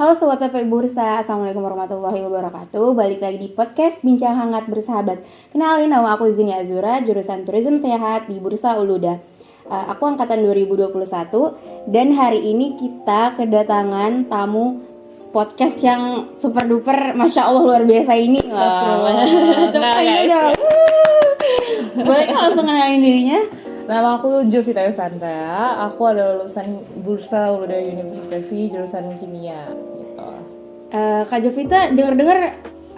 Halo Sobat PP Bursa, Assalamualaikum warahmatullahi wabarakatuh. Balik lagi di podcast Bincang Hangat Bersahabat. Kenalin, nama aku Zini Azura, jurusan Tourism Sehat di Bursa Uluda. Aku angkatan 2021 dan hari ini kita kedatangan tamu podcast yang super duper, Masya Allah luar biasa ini. Boleh langsung kenalin dirinya? Nama aku Jovita Sandra, aku adalah lulusan Bursa Uluda University jurusan kimia gitu. Kak Jovita, denger-denger,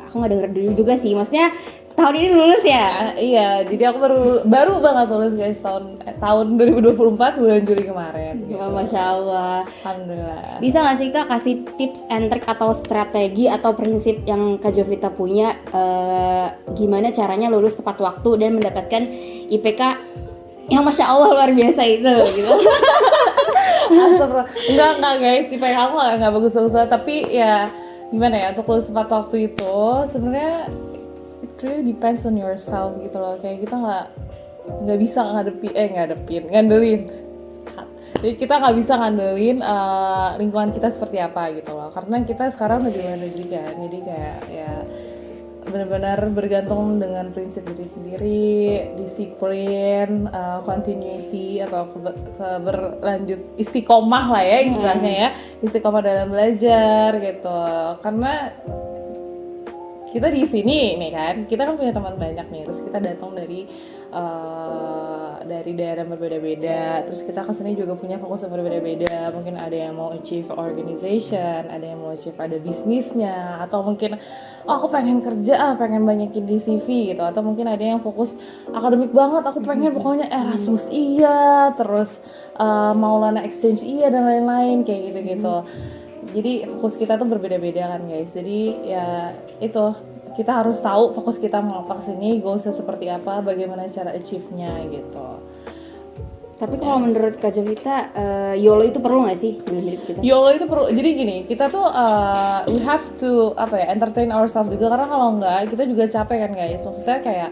aku nggak denger dulu juga sih, maksudnya tahun ini lulus ya? Iya, jadi aku baru banget lulus guys tahun 2024 bulan Juli kemarin. Gitu. Masya Allah. Alhamdulillah. Bisa nggak sih Kak kasih tips and trick atau strategi atau prinsip yang Kak Jovita punya, gimana caranya lulus tepat waktu dan mendapatkan IPK yang Masya Allah luar biasa itu gitu. Enggak guys, IPK aku nggak bagus-bagus banget, tapi ya gimana ya, untuk lulus tepat waktu itu sebenarnya it really depends on yourself gitu loh. Kayak kita nggak bisa ngandelin. Jadi kita nggak bisa ngandelin lingkungan kita seperti apa gitu loh, karena kita sekarang udah di luar negeri kan, jadi kayak ya benar-benar bergantung dengan prinsip diri sendiri, disiplin, continuity atau berlanjut istiqomah lah ya istilahnya ya, istiqomah dalam belajar gitu. Karena kita di sini nih kan, kita kan punya teman banyak nih, terus kita datang dari daerah berbeda-beda, terus kita kesini juga punya fokus yang berbeda-beda. Mungkin ada yang mau achieve organization, ada yang mau achieve ada bisnisnya, atau mungkin aku pengen kerja, pengen banyakin di CV gitu, atau mungkin ada yang fokus akademik banget, aku pengen pokoknya Erasmus iya, terus Maulana Exchange iya dan lain-lain kayak gitu-gitu. Jadi fokus kita tuh berbeda-beda kan guys. Jadi ya itu, kita harus tahu fokus kita mau apa kesini, goalsnya seperti apa, bagaimana cara achieve-nya gitu. Tapi kalau menurut Kak Jovita, YOLO itu perlu nggak sih dalam hidup kita? YOLO itu perlu. Jadi gini, kita tuh we have to entertain ourselves juga, karena kalau enggak kita juga capek kan guys. Maksudnya kayak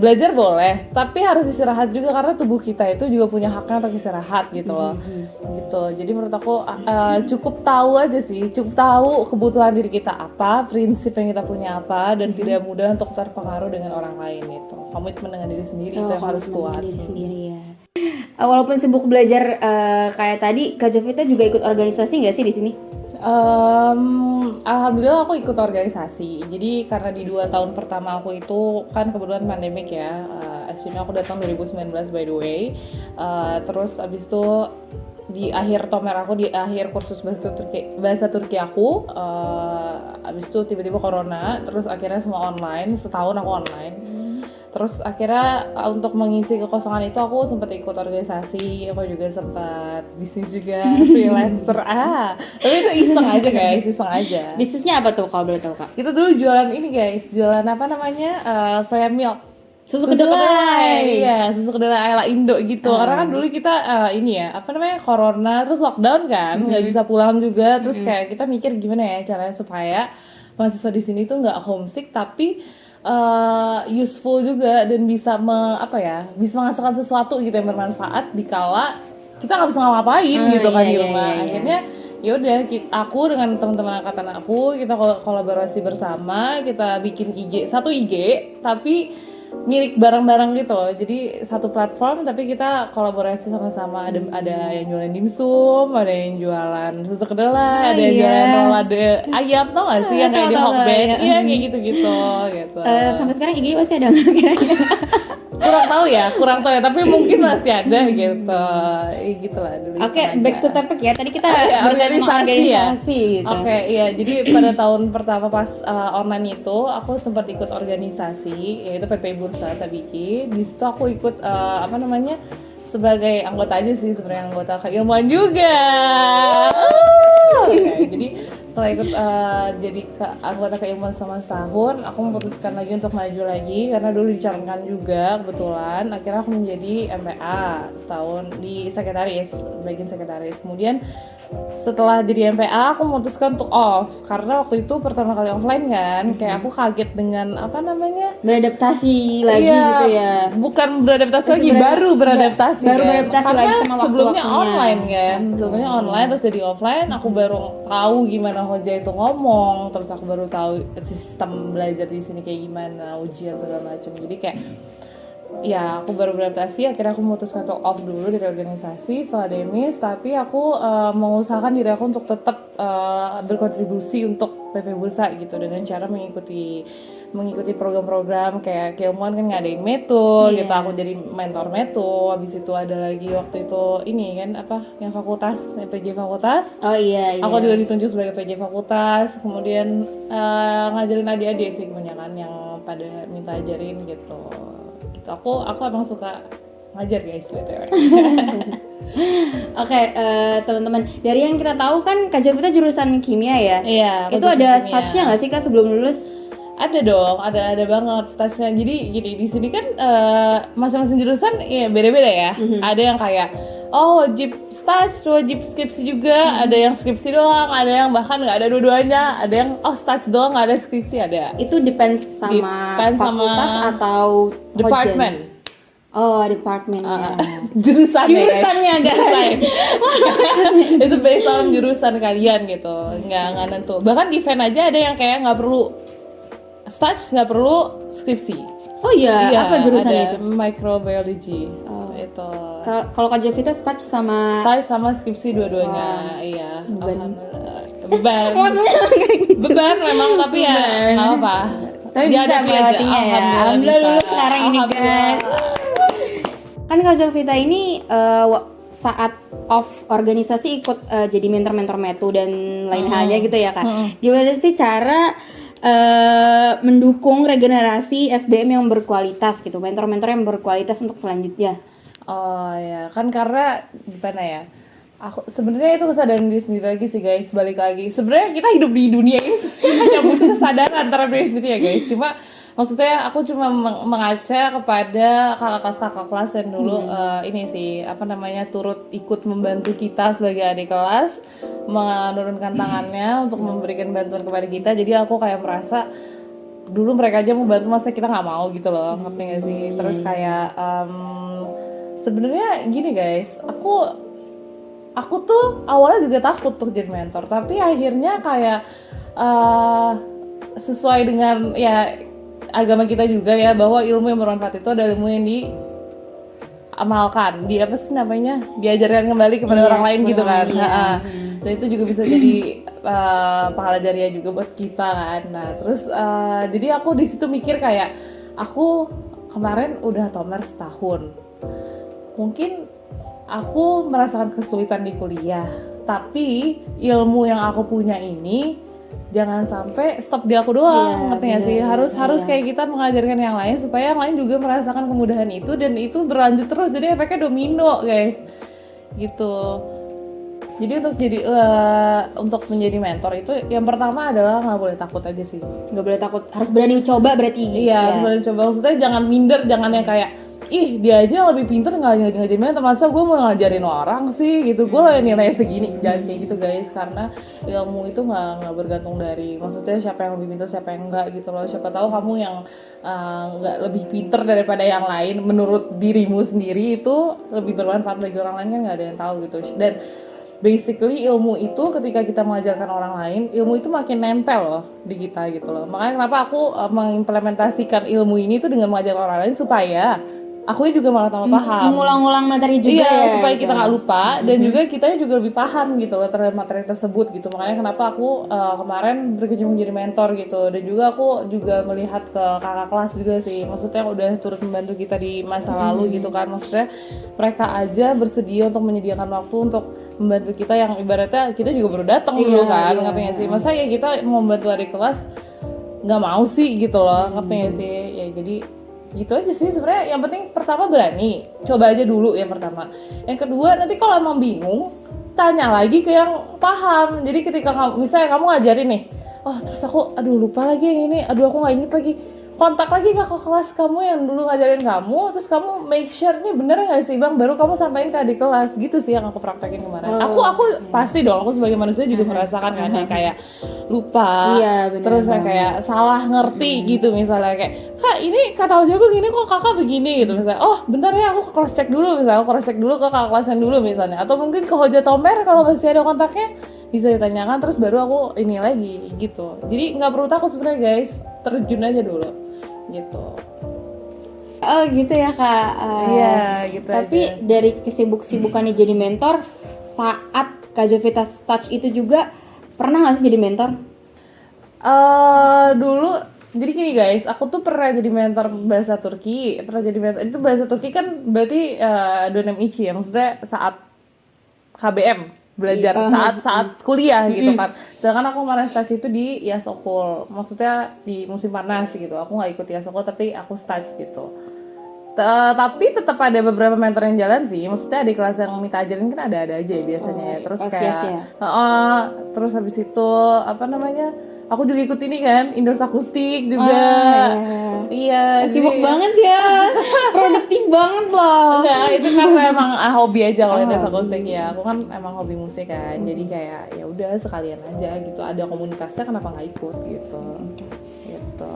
belajar boleh, tapi harus istirahat juga, karena tubuh kita itu juga punya haknya untuk istirahat gitu loh. Gitu. Jadi menurut aku cukup tahu aja sih, cukup tahu kebutuhan diri kita apa, prinsip yang kita punya apa, dan tidak mudah untuk terpengaruh dengan orang lain itu. Komitmen dengan diri sendiri itu yang harus kuat. Diri sendiri ya. Walaupun sibuk belajar kayak tadi, Kak Jovita juga ikut organisasi nggak sih di sini? Alhamdulillah aku ikut organisasi. Jadi karena di 2 tahun pertama aku itu kan kebetulan pandemik ya, aslinya aku datang 2019 by the way. Terus abis itu di akhir kursus bahasa Turki aku, abis itu tiba-tiba corona, terus akhirnya semua online, setahun aku online. Terus akhirnya untuk mengisi kekosongan itu aku sempat ikut organisasi, aku juga sempat bisnis juga, freelancer. Tapi itu iseng aja guys, iseng aja. Bisnisnya apa tuh kalau boleh tahu Kak? Kita dulu jualan ini guys, jualan apa namanya, soya milk. Susu kedelai. Iya, susu kedelai ala Indo gitu. Karena kan dulu kita corona, terus lockdown kan, nggak bisa pulang juga. Terus kayak kita mikir gimana ya caranya supaya mahasiswa di sini tuh nggak homesick, tapi useful juga, dan bisa bisa menghasilkan sesuatu gitu yang bermanfaat dikala kita nggak bisa ngapain gitu kan di rumah. Akhirnya yaudah, aku dengan teman-teman angkatan aku, kita kolaborasi bersama, kita bikin satu IG tapi milik barang-barang gitu loh. Jadi satu platform tapi kita kolaborasi sama-sama. Ada yang jualan dimsum, ada yang jualan susu kedelai, ada yang jualan rolade ayam, tau gak sih yang kayak di Hokben? Iya kayak gitu-gitu gitu. Sampai sekarang IG masih ada nggak kira-kira? kurang tahu ya, tapi mungkin masih ada gitu. Gitulah dulu. Oke, back to topic ya. Tadi kita organisasi ya. Gitu. Oke, iya. Jadi pada tahun pertama pas online itu aku sempat ikut organisasi, yaitu PP Bursa Tabiki. Di situ aku ikut sebagai anggota aja sih, sebenarnya anggota keilmuan juga. Jadi setelah ikut jadi anggota keilmuan selama setahun, aku memutuskan lagi untuk maju lagi karena dulu dicalonkan juga kebetulan. Akhirnya aku menjadi MPA setahun di sekretaris, bagian sekretaris. Kemudian setelah jadi MPA aku memutuskan untuk off karena waktu itu pertama kali offline kan, kayak aku kaget dengan apa namanya, Beradaptasi lagi iya, gitu ya. bukan beradaptasi lagi, Sebenarnya baru beradaptasi baru kan. beradaptasi Karena lagi sama sebelumnya waktu-waktunya. online kan, sebelumnya online terus jadi offline, aku baru tahu gimana Hoja itu ngomong, terus aku baru tahu sistem belajar di sini kayak gimana, ujian segala macam. Jadi kayak ya aku baru beradaptasi, akhirnya aku memutuskan untuk off dulu dari organisasi setelah demis, tapi aku mengusahakan diri aku untuk tetap berkontribusi untuk PV Bursa gitu dengan cara mengikuti program-program kayak keilmuan kan ngadain meto gitu, aku jadi mentor meto. Habis itu ada lagi waktu itu ini kan apa yang fakultas, PJ fakultas. Oh iya. Aku juga ditunjuk sebagai PJ fakultas, kemudian ngajarin adik-adik sih kebanyakan yang pada minta ajarin gitu. Aku emang suka ngajar guys btw. Oke, teman-teman, dari yang kita tahu kan Kak Jovita jurusan kimia ya. Iya. Itu ada stage-nya nggak sih Kak sebelum lulus? Ada dong, ada banget stage-nya. Jadi gini, di sini kan masing-masing jurusan ya beda-beda ya. Ada yang kayak wajib stage, wajib skripsi juga, ada yang skripsi doang, ada yang bahkan nggak ada dua-duanya, ada yang stage doang nggak ada skripsi, ada. Itu depends sama fakultas atau department. Oh, departmentnya. Jurusannya guys. Itu based on jurusan kalian gitu, nggak nentu. Bahkan di event aja ada yang kayak nggak perlu stage, nggak perlu skripsi. Oh iya, apa jurusannya itu? Microbiology. Itu. Kalau Kak Jovita stage sama skripsi dua-duanya. Iya. Beban. Beban. Beban memang, tapi ya nggak apa. Tapi bisa melewatinya ya. Alhamdulillah lulus sekarang ini guys. Kan Kak Jovita ini saat off organisasi ikut jadi mentor-mentor metu dan lain halnya gitu ya Kak. Gimana sih cara mendukung regenerasi SDM yang berkualitas gitu, mentor-mentor yang berkualitas untuk selanjutnya? Oh ya, kan karena gimana ya? Aku sebenarnya itu kesadaran diri sendiri lagi sih guys, balik lagi. Sebenarnya kita hidup di dunia ini hanya butuh kesadaran antara diri sendiri ya guys. Cuma maksudnya aku cuma mengaca kepada kakak kelas yang dulu ini sih apa namanya turut ikut membantu kita sebagai adik kelas, menurunkan tangannya untuk memberikan bantuan kepada kita. Jadi aku kayak merasa dulu mereka aja mau bantu, masa kita nggak mau gitu loh, ngerti nggak sih? Terus kayak sebenarnya gini guys, aku tuh awalnya juga takut untuk jadi mentor, tapi akhirnya kayak sesuai dengan ya agama kita juga ya, bahwa ilmu yang bermanfaat itu adalah ilmu yang diamalkan, apa sih namanya, diajarkan kembali kepada orang lain gitu kan. Dan itu juga bisa jadi pahala jariah juga buat kita kan. Nah terus jadi aku di situ mikir kayak, aku kemarin udah tomer setahun, mungkin aku merasakan kesulitan di kuliah, tapi ilmu yang aku punya ini jangan sampai stop di aku doang, ngerti nggak sih? Harus kayak kita mengajarkan yang lain supaya yang lain juga merasakan kemudahan itu, dan itu berlanjut terus, jadi efeknya domino guys, gitu. Jadi untuk menjadi mentor itu yang pertama adalah nggak boleh takut aja sih, nggak boleh takut, harus berani coba berarti. Iya, harus berani coba. Maksudnya jangan minder, jangan yang kayak dia aja yang lebih pintar nggak ngajarin mentor, masa gue mau ngajarin orang sih gitu, gue lah nilai segini. Jangan kayak gitu guys, karena ilmu itu nggak bergantung dari, maksudnya siapa yang lebih pintar siapa yang enggak gitu loh. Siapa tahu kamu yang nggak lebih pintar daripada yang lain menurut dirimu sendiri, itu lebih bermanfaat bagi orang lain kan, nggak ada yang tahu gitu. Dan basically ilmu itu ketika kita mengajarkan orang lain, ilmu itu makin nempel loh di kita gitu loh. Makanya kenapa aku mengimplementasikan ilmu ini tuh dengan mengajarkan orang lain, supaya aku juga malah tambah paham, mengulang-ulang materi juga ya, supaya kita nggak lupa, dan juga kitanya juga lebih paham gitu loh terhadap materi tersebut gitu. Makanya kenapa aku kemarin berkecimpung jadi mentor gitu, dan juga aku juga melihat ke kakak kelas juga sih, maksudnya udah turut membantu kita di masa lalu gitu kan. Maksudnya mereka aja bersedia untuk menyediakan waktu untuk membantu kita yang ibaratnya kita juga baru datang dulu kan, ngerti nggak sih? Masa ya kita mau membantu adik kelas nggak mau sih gitu loh, ngerti nggak sih? Ya jadi gitu aja sih sebenarnya. Yang penting pertama berani, coba aja dulu yang pertama. Yang kedua, nanti kalau emang bingung, tanya lagi ke yang paham. Jadi ketika misalnya kamu ngajarin nih, terus aku lupa lagi yang ini, aku nggak inget lagi, kontak lagi kakak kelas kamu yang dulu ngajarin kamu, terus kamu make sure nih bener nggak sih bang, baru kamu sampaikan ke adik kelas. Gitu sih yang aku praktekin kemarin. Aku pasti dong, aku sebagai manusia juga merasakan kan yang kayak lupa, Iya, bener terus yang kayak salah ngerti gitu, misalnya kayak kak ini kata Oja begini kok kakak begini gitu, misalnya oh bentar ya aku cross check dulu, misalnya aku cross check dulu ke kakak kelasnya dulu misalnya, atau mungkin ke Hoja Tomer kalau masih ada kontaknya bisa ditanyakan, terus baru aku ini lagi gitu. Jadi nggak perlu takut sebenarnya guys, terjun aja dulu gitu. Oh gitu ya kak. Iya gitu Tapi aja. dari kesibuk-sibukannya jadi mentor, saat Kak Jovita touch itu juga pernah nggak sih jadi mentor? Dulu jadi gini guys, aku tuh pernah jadi mentor bahasa Turki, pernah jadi mentor itu bahasa Turki kan berarti dönem içi ya, maksudnya saat KBM belajar saat kuliah gitu kan. Sedangkan aku kemarin stage itu di Yasokul, maksudnya di musim panas gitu. Aku nggak ikut Yasokul tapi aku stage gitu. Tapi tetap ada beberapa mentor yang jalan sih. Maksudnya di kelas yang minta ajarin kan ada aja ya biasanya ya. Terus pas kayak yes ya? terus habis itu apa namanya? Aku juga ikut ini kan, indoors akustik juga. Iya, Sibuk jadi- banget ya, produktif banget loh. Enggak, itu karena emang hobi aja kalau indoors akustik ya. Aku kan emang hobi musik kan. Jadi kayak ya udah sekalian aja gitu. Ada komunitasnya kenapa nggak ikut gitu. Gitu.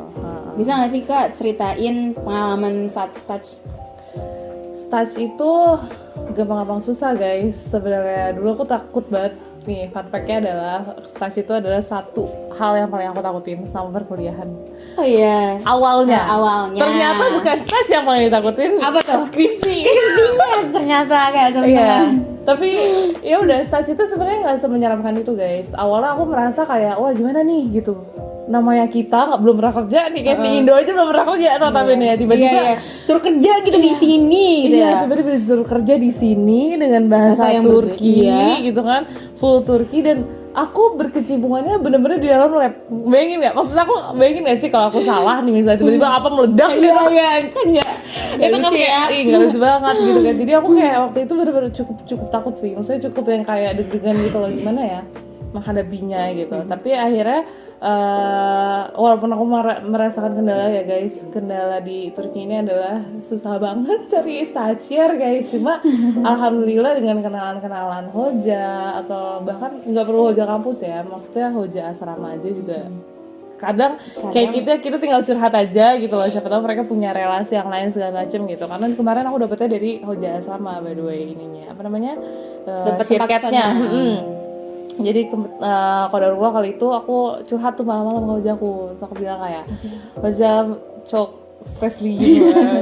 Bisa nggak sih kak ceritain pengalaman saat touch? Stage itu gampang-gampang susah guys. Sebenarnya dulu aku takut banget. Nih fun fact-nya adalah stage itu adalah satu hal yang paling aku takutin sama perkuliahan. Oh iya. Awalnya. Awalnya. Ternyata bukan stage yang paling ditakutin. Apa tuh? Skripsi. Skripsinya ternyata kayak Iya. teman-teman. Tapi ya udah stage itu sebenarnya nggak semenyeramkan itu guys. Awalnya aku merasa kayak wah gimana nih gitu. Namanya kita nggak belum pernah kerja nih kayak di Indo aja belum pernah kerja notabene ya tiba-tiba Iya. Suruh kerja gitu di sini gitu iya, ya. tiba-tiba disuruh kerja di sini dengan bahasa Bahasa yang Turki berbeda. gitu kan, full Turki, dan aku berkecimpungannya bener-bener di dalam lab. Bayangin nggak? Maksud aku bayangin nggak sih kalau aku salah nih misalnya tiba-tiba apa meledak gitu? Iya kan ya. Itu kan kayak nggak lucu banget gitu kan. Jadi aku kayak waktu itu bener-bener cukup takut sih. Maksudnya cukup yang kayak deg-degan gitu loh, gimana ya menghadapinya gitu. Tapi akhirnya walaupun aku merasakan kendala ya guys, kendala di Turki ini adalah susah banget cari stagiaire guys. Cuma alhamdulillah dengan kenalan-kenalan hoja atau bahkan nggak perlu hoja kampus ya, maksudnya hoja asrama aja juga. Kadang kayak kita tinggal curhat aja gitu loh, siapa tahu mereka punya relasi yang lain segala macem gitu. Karena kemarin aku dapetnya dari hoja asrama by the way ininya apa namanya shirkatnya. Jadi qadarullah kali itu aku curhat tuh malam-malam sama hojaku. Terus aku bilang kayak hoja cok stres li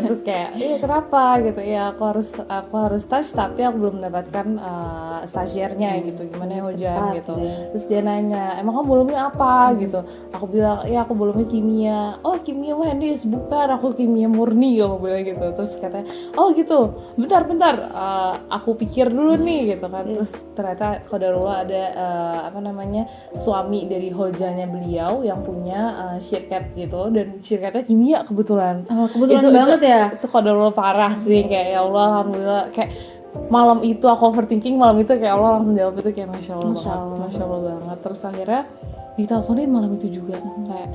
terus kayak kenapa gitu ya, aku harus stage tapi aku belum mendapatkan stagiairnya gitu, gimana ya hoja gitu. Terus dia nanya emang kamu bolumnya apa gitu, aku bilang ya aku bolumnya kimia. Oh kimia Muhandis, bukan aku kimia murni, aku bilang gitu. Terus katanya oh gitu, bentar aku pikir dulu nih gitu kan. Terus ternyata qadarullah ada apa namanya suami dari hojanya beliau yang punya shirkat gitu, dan shirkatnya kimia kebetulan. Oh, kebetulan banget ya. Itu qadarullah parah sih, kayak ya Allah alhamdulillah, kayak malam itu aku overthinking, malam itu kayak Allah langsung jawab itu kayak masya Allah banget. Terus akhirnya diteleponin malam itu juga kayak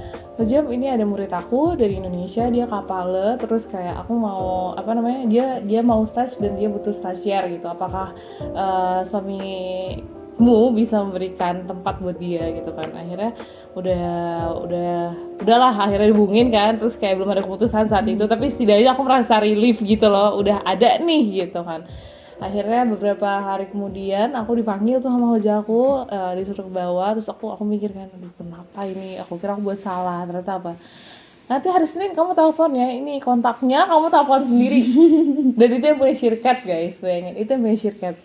Jam ini ada murid aku dari Indonesia, dia kapal, terus kayak aku mau apa namanya dia mau stage dan dia butuh stagiaire gitu, apakah suamimu bisa memberikan tempat buat dia gitu kan. Akhirnya udahlah akhirnya dihubungin kan, terus kayak belum ada keputusan saat itu, tapi setidaknya aku merasa relief gitu loh, udah ada nih gitu kan. Akhirnya beberapa hari kemudian aku dipanggil tuh sama hojaku, disuruh ke bawah. Terus aku mikir kan, aduh kenapa ini, aku kira aku buat salah, ternyata apa, nanti hari Senin kamu telepon ya, ini kontaknya kamu telepon sendiri. Dan itu yang punya shirkat guys, bayangin itu yang punya shirkat.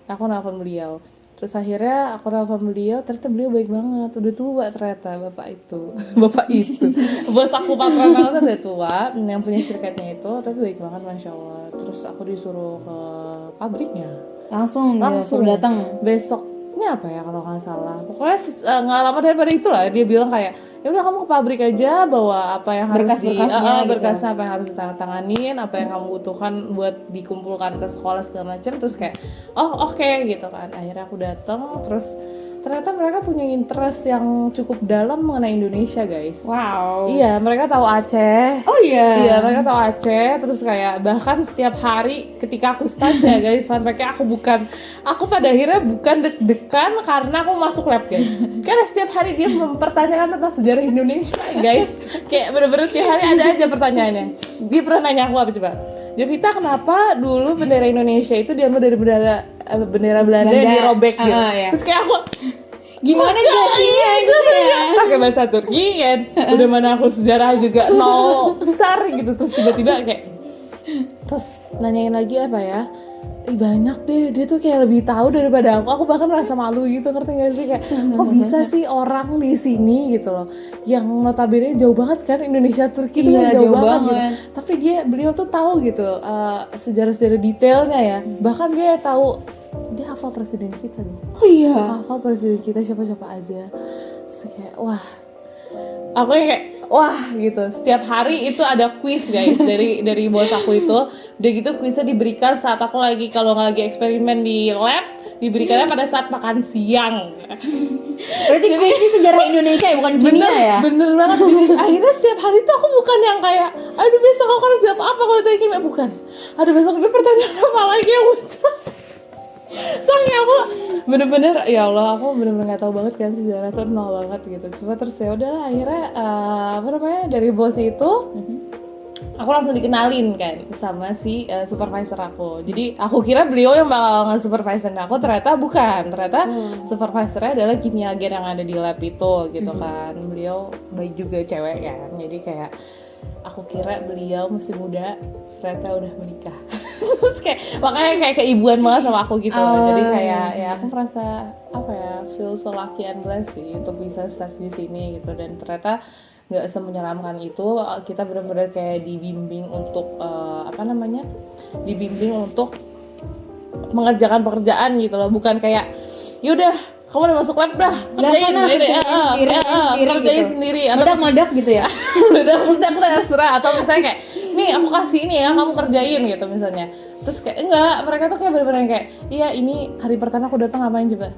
Aku nelfon beliau. Terus akhirnya aku telepon beliau, ternyata beliau baik banget, udah tua ternyata bapak itu bos aku patron aku tuh udah tua, yang punya shirkatnya itu, tapi baik banget masya Allah. Terus aku disuruh ke pabriknya, Langsung datang. Besoknya apa ya kalau nggak salah, pokoknya nggak lama daripada itulah dia bilang kayak ya udah kamu ke pabrik aja, bawa apa yang harus berkasnya apa yang harus ditandatanganin, apa yang kamu butuhkan buat dikumpulkan ke sekolah segala macam. Terus kayak oh oke gitu kan. Akhirnya aku datang, terus ternyata mereka punya interest yang cukup dalam mengenai Indonesia, guys. Wow. Iya, mereka tahu Aceh. Oh iya. Iya, mereka tahu Aceh. Terus kayak bahkan setiap hari ketika aku stage ya, guys, fun fact-nya aku pada akhirnya bukan deg-degan karena aku masuk lab, guys. Karena setiap hari dia mempertanyakan tentang sejarah Indonesia, guys. Kayak bener-bener setiap hari ada aja pertanyaannya. Dia pernah nanya aku apa coba? Jovita, kenapa dulu bendera Indonesia itu diambil dari bendera Belanda yang dirobek gitu? Iya. Terus kayak aku Gimana jelasinnya gitu ya? pakai bahasa Turki kan, udah mana aku sejarah juga nol besar gitu, terus tiba-tiba kayak terus nanyain lagi apa ya, banyak deh, dia tuh kayak lebih tahu daripada aku bahkan merasa malu gitu, ngerti gak sih, kayak kok bisa sih orang di sini gitu loh, yang notabene jauh banget kan, Indonesia Turki itu kan jauh banget gitu. Tapi beliau tuh tahu gitu sejarah-sejarah detailnya ya, bahkan dia tahu, dia hafal presiden kita dong. Oh iya. Hafal presiden kita siapa-siapa aja. Terus kayak wah, aku kayak wah gitu. Setiap hari itu ada kuis, guys, dari bos aku itu. Udah gitu kuisnya diberikan saat aku kalau nggak lagi eksperimen di lab, diberikannya pada saat makan siang. Berarti kuisnya sejarah Indonesia ya, bukan kimia ya? Bener banget. Jadi, akhirnya setiap hari tuh aku bukan yang kayak, aduh besok aku harus jawab apa kalau tanya kimia, bukan. Aduh besok ada pertanyaan apa lagi yang muncul. Soalnya aku bener-bener ya Allah, aku bener-bener nggak tahu banget kan sejarah tuh nol banget gitu. Cuma terus ya udahlah akhirnya dari bos itu aku langsung dikenalin kan sama si supervisor aku. Jadi aku kira beliau yang bakal nge-supervision aku, ternyata bukan. Ternyata supervisornya adalah kimia gen yang ada di lab itu gitu kan. Beliau baik juga, cewek kan. Jadi kayak aku kira beliau masih muda, ternyata udah menikah. Terus kayak makanya kayak keibuan banget sama aku gitu. Jadi kayak ya aku merasa apa ya, feel so lucky and blessed sih untuk bisa start di sini gitu. Dan ternyata nggak semenyeramkan itu, kita benar-benar kayak dibimbing untuk dibimbing untuk mengerjakan pekerjaan gitu loh, bukan kayak yaudah kamu udah masuk lab dah kerjain kerjain sendiri atau meledak gitu ya. meledak terserah, atau misalnya kayak nih aku kasih ini ya kamu kerjain gitu misalnya. Terus kayak enggak, mereka tuh kayak bener-bener kayak iya ini hari pertama aku datang ngapain coba,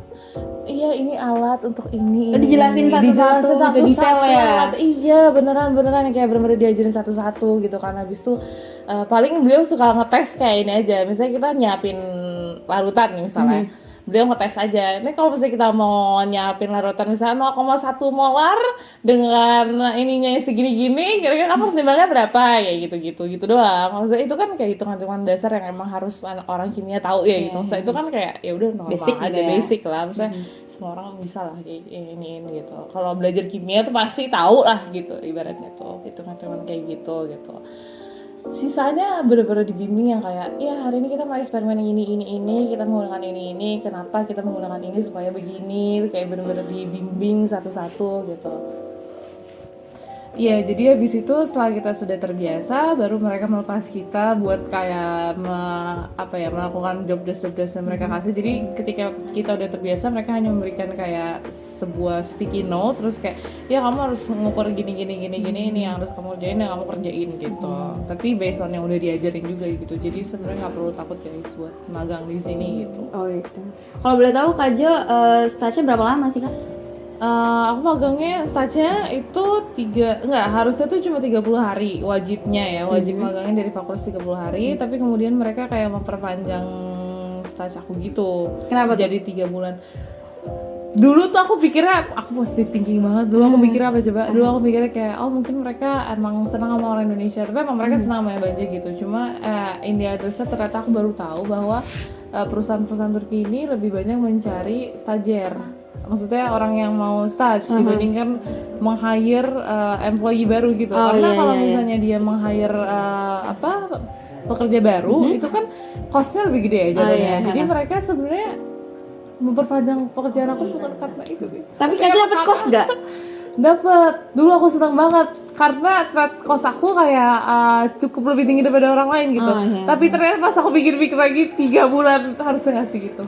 iya ini alat untuk ini Dijelasin satu-satu gitu, detail ya. Iya beneran kayak bener-bener diajarin satu-satu gitu kan. Habis tuh paling beliau suka ngetes kayak ini aja, misalnya kita nyiapin larutan nih misalnya, beliau ngetes aja. Ini kalau misalnya kita mau nyiapin larutan misalnya 0,1 molar dengan ininya segini-gini, kira-kira kamu harus timbangnya berapa ya gitu doang. Maksudnya itu kan kayak hitungan-hitungan dasar yang emang harus orang kimia tahu ya gitu. Maksudnya itu kan kayak ya udah normal basic aja, ya. Basic lah. Maksudnya semua orang bisa lah kayak ini gitu. Kalau belajar kimia tuh pasti tahu lah gitu ibaratnya tuh hitungan-hitungan kayak gitu. Sisanya bener-bener dibimbing yang kayak ya hari ini kita mau eksperimen ini kita menggunakan ini kenapa kita menggunakan ini supaya begini, kayak bener-bener dibimbing satu-satu gitu. Iya, jadi habis itu setelah kita sudah terbiasa, baru mereka melepas kita buat kayak melakukan job desk yang mereka kasih. Jadi ketika kita udah terbiasa, mereka hanya memberikan kayak sebuah sticky note, terus kayak ya kamu harus ngukur gini ini yang harus kamu kerjain, yang kamu kerjain gitu. Tapi based on yang udah diajarin juga gitu. Jadi sebenarnya nggak perlu takut guys buat magang di sini gitu. Oh itu. Kalau boleh tahu Kak Jo, stage-nya berapa lama sih Kak? Aku magangnya stage-nya itu harusnya tuh cuma 30 hari wajibnya ya, wajib magangnya dari fakultas 30 hari, tapi kemudian mereka kayak memperpanjang stage aku gitu. Kenapa tuh? Jadi 3 bulan. Dulu tuh aku pikirnya, aku positive thinking banget. Dulu aku pikirnya apa coba? Dulu aku pikirnya kayak, oh mungkin mereka emang senang sama orang Indonesia, tapi emang mereka senang sama yang Banja gitu. Cuma in the other side ternyata aku baru tahu bahwa perusahaan-perusahaan Turki ini lebih banyak mencari stagiair. Maksudnya orang yang mau stage dibandingkan meng-hire employee baru gitu. Karena kalau misalnya dia meng-hire pekerja baru, itu kan cost-nya lebih gede ya jadinya. Jadi mereka sebenarnya memperpanjang pekerjaan aku bukan karena itu. Tapi Kak Jo dapet kos gak? Dapet. Dulu aku senang banget karena kos aku kayak cukup lebih tinggi daripada orang lain gitu. Tapi ternyata pas aku pikir-pikir lagi 3 bulan harusnya ngasih gitu.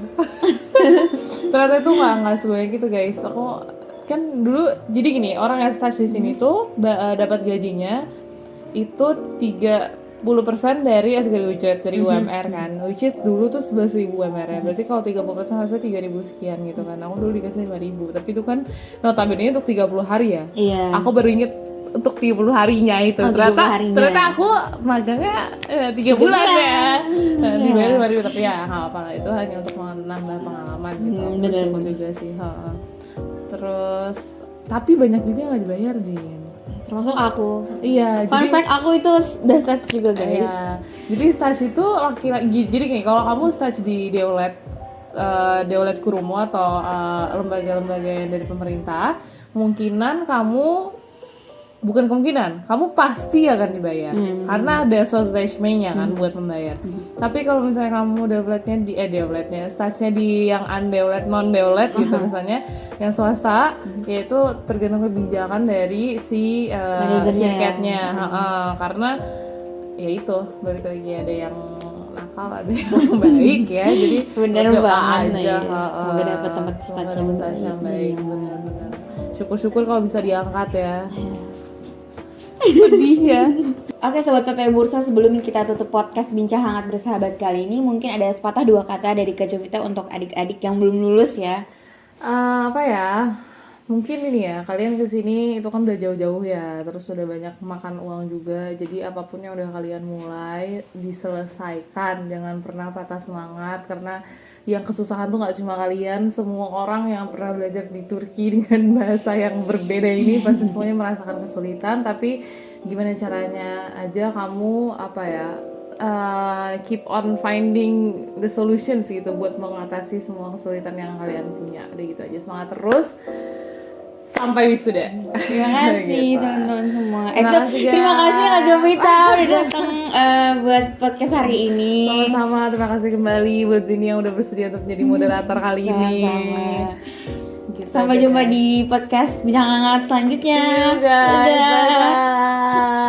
Ternyata itu nggak sebanyak gitu guys. Aku kan dulu jadi gini, orang yang stage di sini tuh dapat gajinya itu 10% dari SGWJ dari UMR kan, which is dulu tuh 11.000 UMR ya, berarti kalau 30% harusnya 3.000 sekian gitu kan. Aku dulu dikasih 5.000, tapi itu kan notabene untuk 30 hari ya. Iya. Aku baru inget untuk 30 harinya itu. Oh, 30 harinya. Ternyata aku magangnya 3 bulan ya. Dibayar 5.000, tapi ya nggak apa-apa lah, itu hanya untuk menambah pengalaman gitu. Aku bersyukur juga sih. Terus tapi banyak juga yang nggak dibayar, Jin. Termasuk aku. Iya, Fun fact, aku itu udah stage juga guys. Iya. Jadi stage itu laki-laki. Jadi kayak kalau kamu stage di Deolet Kurumo atau lembaga-lembaga yang dari pemerintah, kamu pasti akan dibayar karena ada sosdeshme-nya kan buat membayar. Tapi kalau misalnya kamu deoletnya stage-nya di yang undeolet non deolet gitu misalnya yang swasta, yaitu tergantung kebijakan dari si syirkatnya. Karena ya itu balik lagi, ada yang nakal, ada yang baik ya. Jadi bener doa banget aja. Semoga dapat tempat stage yang baik. Benar-benar. Syukur-syukur kalau bisa diangkat ya. Sedih ya. Oke sobat PP Bursa, sebelum kita tutup podcast Bincang Hangat Bersahabat kali ini, mungkin ada sepatah dua kata dari Kak Jovita untuk adik-adik yang belum lulus ya. Apa ya? Mungkin ini ya, kalian kesini itu kan udah jauh-jauh ya, terus udah banyak makan uang juga. Jadi apapun yang udah kalian mulai diselesaikan, jangan pernah patah semangat, karena yang kesusahan tuh nggak cuma kalian, semua orang yang pernah belajar di Turki dengan bahasa yang berbeda ini pasti semuanya merasakan kesulitan. Tapi gimana caranya aja kamu keep on finding the solutions gitu buat mengatasi semua kesulitan yang kalian punya. Udah gitu aja, semangat terus sampai wisuda. Terima kasih Gitu. teman-teman semua. Terima kasih, Kak Jovita udah datang buat podcast hari ini. Sama-sama, terima kasih kembali buat Zini yang udah bersedia untuk menjadi moderator kali ini. Gitu Sampai aja, jumpa guys. di podcast Bincang Hangat selanjutnya. See you guys. Dadah. Bye-bye.